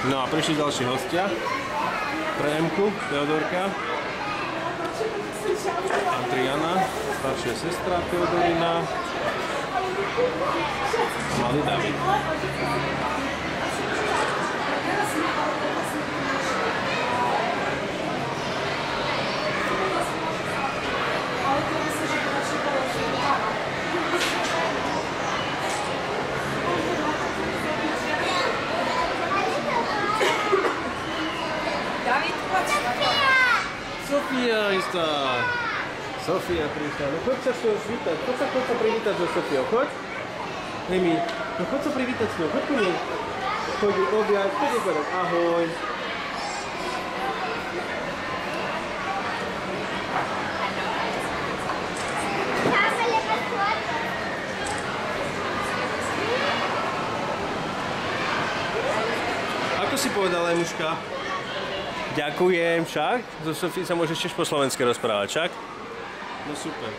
No a prišli ďalší hostia pre Emku, Teodorka. Adriana, staršia sestra Teodorina. Malý David. Sofia istá. Sofia prišla. No choď sa s ňou svítať. Choď sa privítať so Sofiou. Choď. Emi, no choď sa privítať s ňou. Choď ku nej. Choď ju objať. Choď ju povedať ahoj. Ako si povedala, Emuška? Ďakujem, však? So Sofiou sa môžeš tiež po slovensky rozprávať, však? No super.